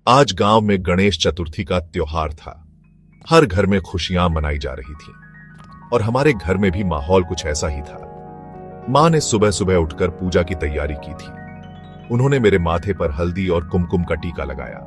आज गांव में गणेश चतुर्थी का त्योहार था। हर घर में खुशियां मनाई जा रही थीं और हमारे घर में भी माहौल कुछ ऐसा ही था। मां ने सुबह सुबह उठकर पूजा की तैयारी की थी। उन्होंने मेरे माथे पर हल्दी और कुमकुम का टीका लगाया।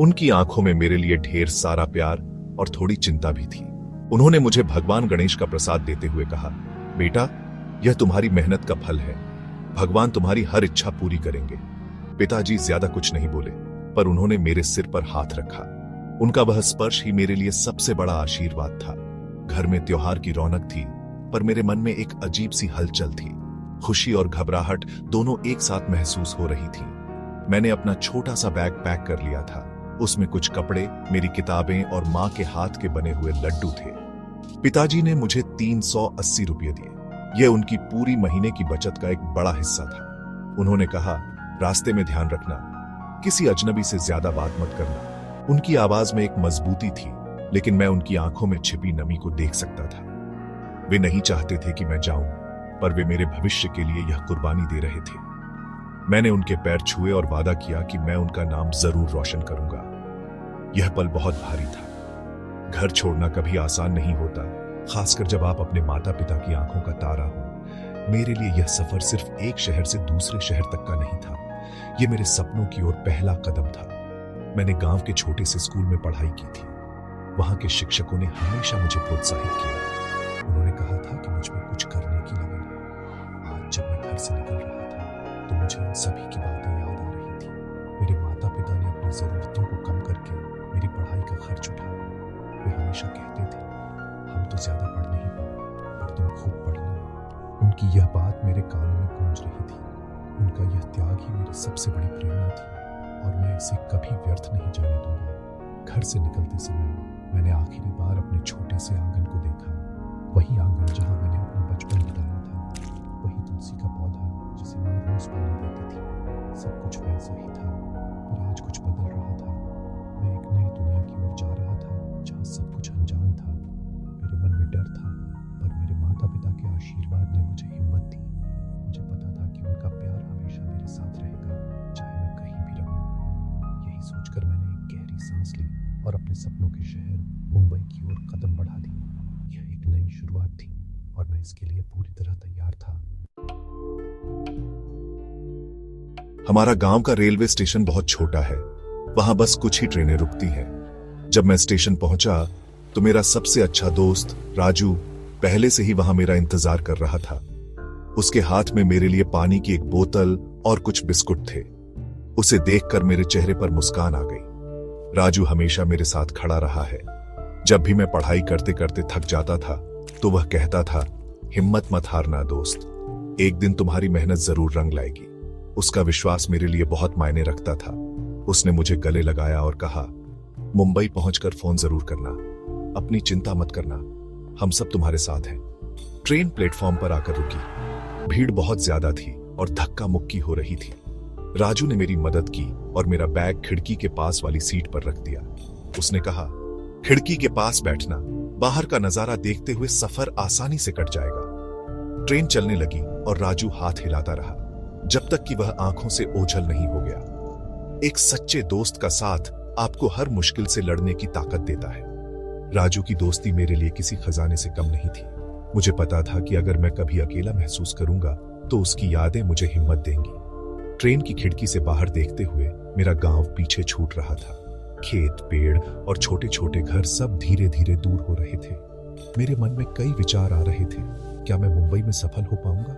उनकी आंखों में मेरे लिए ढेर सारा प्यार और थोड़ी चिंता भी थी। उन्होंने मुझे भगवान गणेश का प्रसाद देते हुए कहा, बेटा, यह तुम्हारी मेहनत का फल है। भगवान तुम्हारी हर इच्छा पूरी करेंगे। पिताजी ज्यादा कुछ नहीं बोले, पर उन्होंने मेरे सिर पर हाथ रखा। उनका वह स्पर्श ही मेरे लिए सबसे बड़ा आशीर्वाद था। घर में त्योहार की रौनक थी, पर मेरे मन में एक अजीब सी हलचल थी। खुशी और घबराहट दोनों एक साथ महसूस हो रही थी। मैंने अपना छोटा सा बैग पैक कर लिया था। उसमें कुछ कपड़े, मेरी किताबें और मां के हाथ के बने हुए लड्डू थे। पिताजी ने मुझे 380 रुपये दिए। यह उनकी पूरी महीने की बचत का एक बड़ा हिस्सा था। उन्होंने कहा, रास्ते में ध्यान रखना, किसी अजनबी से ज्यादा बात मत करना। उनकी आवाज में एक मजबूती थी, लेकिन मैं उनकी आंखों में छिपी नमी को देख सकता था। वे नहीं चाहते थे कि मैं जाऊं, पर वे मेरे भविष्य के लिए यह कुर्बानी दे रहे थे। मैंने उनके पैर छुए और वादा किया कि मैं उनका नाम जरूर रोशन करूंगा। यह पल बहुत भारी था। घर छोड़ना कभी आसान नहीं होता, खासकर जब आप अपने माता पिता की आंखों का तारा हो। मेरे लिए यह सफर सिर्फ एक शहर से दूसरे शहर तक का नहीं था, यह मेरे सपनों की ओर पहला कदम था। मैंने गांव के छोटे से स्कूल में पढ़ाई की थी। वहां के शिक्षकों ने हमेशा मुझे प्रोत्साहित किया। उन्होंने कहा था कि मुझ में कुछ करने की लगन है। आज जब मैं घर से निकल रहा था, तो मुझे इन सभी की बातें याद आ रही थी। मेरे माता पिता ने अपनी जरूरतों को कम करके मेरी पढ़ाई का खर्च उठाया। वे हमेशा कहते थे, हम तो ज्यादा पढ़ नहीं पाए, पर तुम खूब पढ़ना। उनकी यह बात मेरे कानों में गूंज रही थी। उनका यह त्याग ही मेरी सबसे बड़ी प्रेरणा थी, और मैं इसे कभी व्यर्थ नहीं जाने दूंगा। घर से निकलते समय मैंने आखिरी बार अपने छोटे से आंगन को देखा। वही आंगन जहां मैंने अपना बचपन बिताया था, वही तुलसी का पौधा जिसे मैं रोज पानी देती थी। सब कुछ वैसा ही था, पर आज कुछ बदल रहा था। मैं एक नई दुनिया की ओर जा रहा था, जहां सब कुछ अनजान था। मेरे मन में डर था, पर मेरे माता पिता के आशीर्वाद ने मुझे हिम्मत दी। मुझे पता था कि उनका प्यार हमेशा मेरे साथ रहेगा, चाहे मैं कहीं भी रहूं। यही सोचकर मैंने एक गहरी सांस ली और अपने सपनों के शहर मुंबई की ओर कदम बढ़ा दिए। यह एक नई शुरुआत थी, और मैं इसके लिए पूरी तरह तैयार था। हमारा गांव का रेलवे स्टेशन बहुत छोटा है। वहां बस कुछ ही ट्रेनें रुकती हैं। जब मैं स्टेशन पहुंचा, तो मेरा सबसे अच्छा दोस्त राजू पहले से ही वहां मेरा इंतजार कर रहा था। उसके हाथ में मेरे लिए पानी की एक बोतल और कुछ बिस्कुट थे। उसे देखकर मेरे चेहरे पर मुस्कान आ गई। राजू हमेशा मेरे साथ खड़ा रहा है। जब भी मैं पढ़ाई करते करते थक जाता था, तो वह कहता था, हिम्मत मत हारना दोस्त, एक दिन तुम्हारी मेहनत जरूर रंग लाएगी। उसका विश्वास मेरे लिए बहुत मायने रखता था। उसने मुझे गले लगाया और कहा, मुंबई पहुंचकर फोन जरूर करना, अपनी चिंता मत करना, हम सब तुम्हारे साथ हैं। ट्रेन प्लेटफॉर्म पर आकर रुकी। भीड़ बहुत ज्यादा थी और धक्का मुक्की हो रही थी। राजू ने मेरी मदद की और मेरा बैग खिड़की के पास वाली सीट पर रख दिया। उसने कहा, खिड़की के पास बैठना, बाहर का नजारा देखते हुए सफर आसानी से कट जाएगा। ट्रेन चलने लगी और राजू हाथ हिलाता रहा, जब तक कि वह आंखों से ओझल नहीं हो गया। एक सच्चे दोस्त का साथ आपको हर मुश्किल से लड़ने की ताकत देता है। राजू की दोस्ती मेरे लिए किसी खजाने से कम नहीं थी। मुझे पता था कि अगर मैं कभी अकेला महसूस करूंगा, तो उसकी यादें मुझे हिम्मत देंगी। ट्रेन की खिड़की से बाहर देखते हुए मेरा गांव पीछे छूट रहा था। खेत, पेड़ और छोटे छोटे घर सब धीरे धीरे दूर हो रहे थे। मेरे मन में कई विचार आ रहे थे। क्या मैं मुंबई में सफल हो पाऊंगा?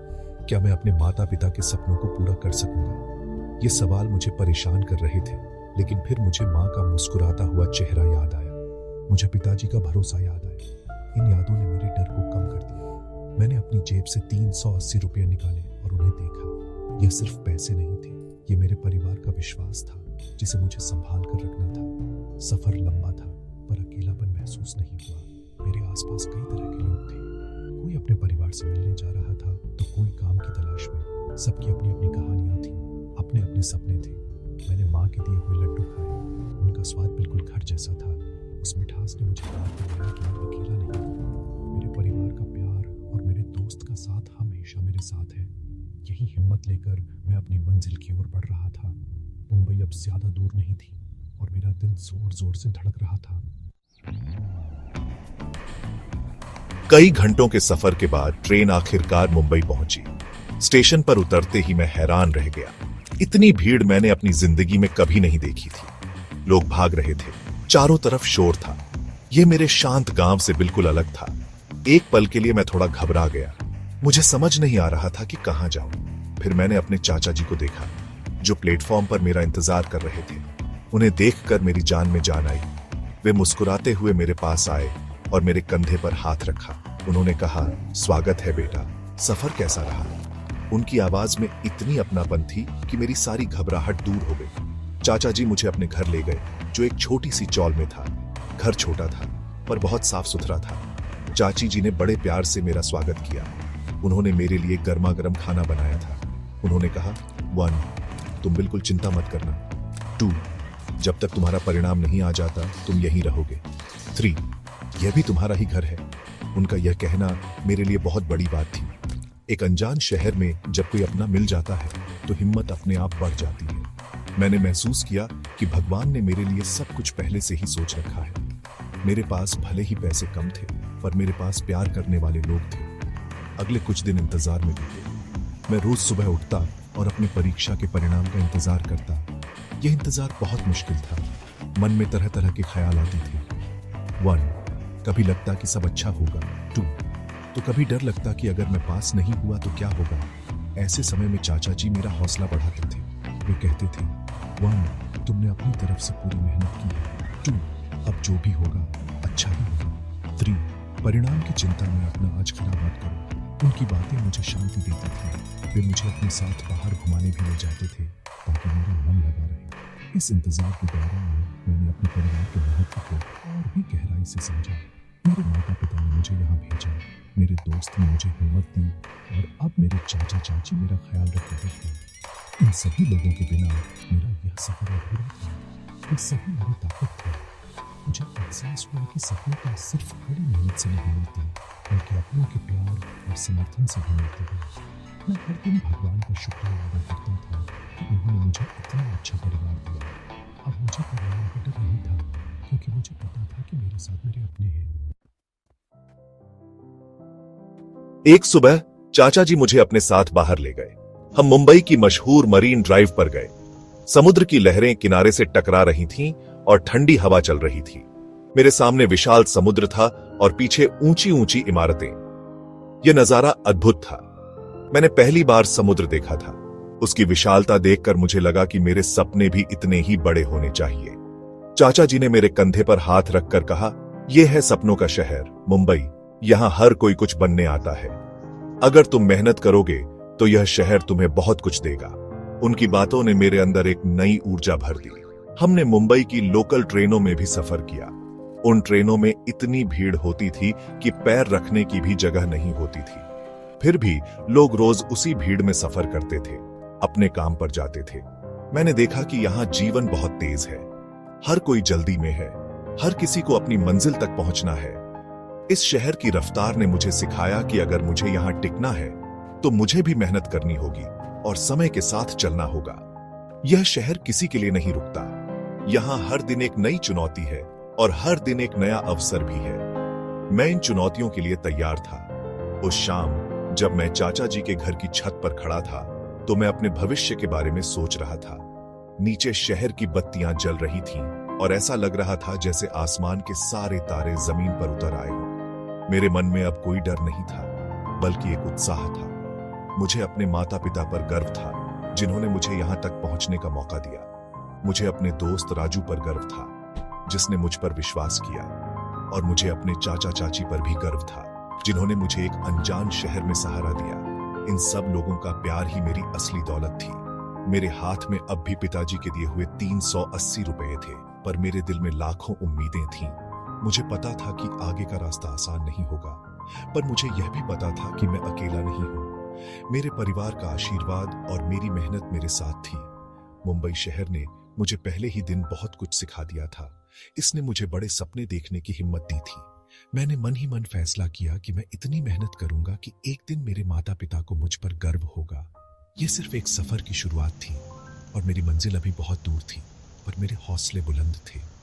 क्या मैं अपने माता पिता के सपनों को पूरा कर सकूंगा? ये सवाल मुझे परेशान कर रहे थे, लेकिन फिर मुझे माँ का मुस्कुराता हुआ चेहरा याद आया। मुझे पिताजी का भरोसा याद आया। इन यादों ने मेरे डर को कम कर दिया। मैंने अपनी जेब से 380 रुपये निकाले और उन्हें देखा। यह सिर्फ पैसे नहीं थे, ये मेरे परिवार का विश्वास था, जिसे मुझे संभाल कर रखना था। सफर लंबा था, पर अकेलापन महसूस नहीं हुआ। मेरे आसपास कई तरह के लोग थे। कोई अपने परिवार से मिलने जा रहा था, तो कोई काम की तलाश में। सबकी अपनी अपनी कहानियां थी, अपने अपने सपने थे। मैंने माँ के दिए हुए लड्डू खाए। उनका स्वाद बिल्कुल घर जैसा था। उस मिठास ने मुझे याद दिलाया कि मैं अकेला नहीं हूँ। मेरे परिवार का प्यार और मेरे दोस्त का साथ हमेशा मेरे साथ है। यही हिम्मत लेकर मैं अपनी मंजिल की ओर बढ़ रहा था। मुंबई अब ज्यादा दूर नहीं थी। और मेरा दिल जोर जोर से धड़क रहा था। कई घंटों के सफर के बाद ट्रेन आखिरकार मुंबई पहुंची। स्टेशन पर उतरते ही मैं हैरान रह गया। इतनी भीड़ मैंने अपनी जिंदगी में कभी नहीं देखी थी। लोग भाग रहे थे, चारों तरफ शोर था। यह मेरे शांत गांव से बिल्कुल अलग था। एक पल के लिए मैं थोड़ा घबरा गया। मुझे समझ नहीं आ रहा था कि कहां जाऊं। फिर मैंने अपने चाचा जी को देखा, जो प्लेटफॉर्म पर मेरा इंतजार कर रहे थे। उन्हें देखकर मेरी जान में जान आई। वे मुस्कुराते हुए मेरे पास आए और मेरे कंधे पर हाथ रखा। उन्होंने कहा, स्वागत है बेटा, सफर कैसा रहा? उनकी आवाज में इतनी अपनापन थी कि मेरी सारी घबराहट दूर हो गई। चाचा जी मुझे अपने घर ले गए, जो एक छोटी सी चौल में था। घर छोटा था पर बहुत साफ सुथरा था। चाची जी ने बड़े प्यार से मेरा स्वागत किया। उन्होंने मेरे लिए गर्मा गर्म खाना बनाया था। उन्होंने कहा, 1, तुम बिल्कुल चिंता मत करना। 2, जब तक तुम्हारा परिणाम नहीं आ जाता तुम यहीं रहोगे। 3, यह भी तुम्हारा ही घर है। उनका यह कहना मेरे लिए बहुत बड़ी बात थी। एक अनजान शहर में जब कोई अपना मिल जाता है तो हिम्मत अपने आप बढ़ जाती है। मैंने महसूस किया कि भगवान ने मेरे लिए सब कुछ पहले से ही सोच रखा है। मेरे पास भले ही पैसे कम थे, पर मेरे पास प्यार करने वाले लोग थे। अगले कुछ दिन इंतजार में बीते। मैं रोज सुबह उठता और अपने परीक्षा के परिणाम का इंतजार करता। यह इंतजार बहुत मुश्किल था। मन में तरह तरह के ख्याल आते थे। 1, कभी लगता कि सब अच्छा होगा। 2, तो कभी डर लगता कि अगर मैं पास नहीं हुआ तो क्या होगा। ऐसे समय में चाचा जी मेरा हौसला बढ़ाते थे। वे कहते थे, 1, तुमने अपनी तरफ से पूरी मेहनत की है। 2, अब जो भी होगा अच्छा ही होगा। 3, परिणाम की चिंता में अपना आज खराब मत करो। उनकी बातें मुझे शांति देती थी। वे मुझे अपने साथ बाहर घुमाने भी ले जाते थे ताकि मेरा मन लगा रहे। इस इंतजार के दौरान मैंने अपने परिवार के महत्व को और भी गहराई से समझा। मेरे माता पिता ने मुझे यहाँ भेजा, मेरे दोस्त ने मुझे हिम्मत दी और अब मेरे चाचा चाची मेरा ख्याल रख रहे थे। इन सभी लोगों के बिना मेरा यह सफर अधूरा था। ये सभी मेरी ताकत थे। मुझे एहसास हुआ कि सफलता सिर्फ कड़ी मेहनत से नहीं मिलती, बल्कि अपनों के प्यार और समर्थन से भी मिलती है। मैं हर दिन भगवान का शुक्रिया अदा करता था कि उन्होंने मुझे इतना अच्छा परिवार दिया। अब मुझे परिवार का डर नहीं था, क्योंकि मुझे पता था कि मेरे साथ मेरे अपने हैं। एक सुबह चाचा जी मुझे अपने साथ बाहर ले गए। हम मुंबई की मशहूर मरीन ड्राइव पर गए। समुद्र की लहरें किनारे से टकरा रही थीं और ठंडी हवा चल रही थी। मेरे सामने विशाल समुद्र था और पीछे ऊंची ऊंची इमारतें। यह नजारा अद्भुत था। मैंने पहली बार समुद्र देखा था। उसकी विशालता देखकर मुझे लगा कि मेरे सपने भी इतने ही बड़े होने चाहिए। चाचा जी ने मेरे कंधे पर हाथ रखकर कहा, यह है सपनों का शहर मुंबई। यहां हर कोई कुछ बनने आता है। अगर तुम मेहनत करोगे तो यह शहर तुम्हें बहुत कुछ देगा। उनकी बातों ने मेरे अंदर एक नई ऊर्जा भर दी। हमने मुंबई की लोकल ट्रेनों में भी सफर किया। उन ट्रेनों में इतनी भीड़ होती थी कि पैर रखने की भी जगह नहीं होती थी। फिर भी लोग रोज उसी भीड़ में सफर करते थे, अपने काम पर जाते थे। मैंने देखा कि यहां जीवन बहुत तेज है। हर कोई जल्दी में है। हर किसी को अपनी मंजिल तक पहुंचना है। इस शहर की रफ्तार ने मुझे सिखाया कि अगर मुझे यहां टिकना है तो मुझे भी मेहनत करनी होगी और समय के साथ चलना होगा। यह शहर किसी के लिए नहीं रुकता। यहां हर दिन एक नई चुनौती है और हर दिन एक नया अवसर भी है। मैं इन चुनौतियों के लिए तैयार था। उस शाम जब मैं चाचा जी के घर की छत पर खड़ा था तो मैं अपने भविष्य के बारे में सोच रहा था। नीचे शहर की बत्तियां जल रही थीं और ऐसा लग रहा था जैसे आसमान के सारे तारे जमीन पर उतर आए हों। मेरे मन में अब कोई डर नहीं था, बल्कि एक उत्साह था। मुझे अपने माता पिता पर गर्व था, जिन्होंने मुझे यहां तक पहुंचने का मौका दिया। मुझे अपने दोस्त राजू पर गर्व था, जिसने मुझ पर विश्वास किया। और मुझे अपने चाचा चाची पर भी गर्व था, जिन्होंने मुझे एक अनजान शहर में सहारा दिया। इन सब लोगों का प्यार ही मेरी असली दौलत थी। मेरे हाथ में अब भी पिताजी के दिए हुए 380 रुपए थे, पर मेरे दिल में लाखों उम्मीदें थीं। मुझे पता था कि आगे का रास्ता आसान नहीं होगा, पर मुझे यह भी पता था कि मैं अकेला नहीं हूं। मेरे परिवार का आशीर्वाद और मेरी मेहनत मेरे साथ थी। मुंबई शहर ने मुझे पहले ही दिन बहुत कुछ सिखा दिया था। इसने मुझे बड़े सपने देखने की हिम्मत दी थी। मैंने मन ही मन फैसला किया कि मैं इतनी मेहनत करूंगा कि एक दिन मेरे माता पिता को मुझ पर गर्व होगा। यह सिर्फ एक सफर की शुरुआत थी और मेरी मंजिल अभी बहुत दूर थी। पर मेरे हौसले बुलंद थे।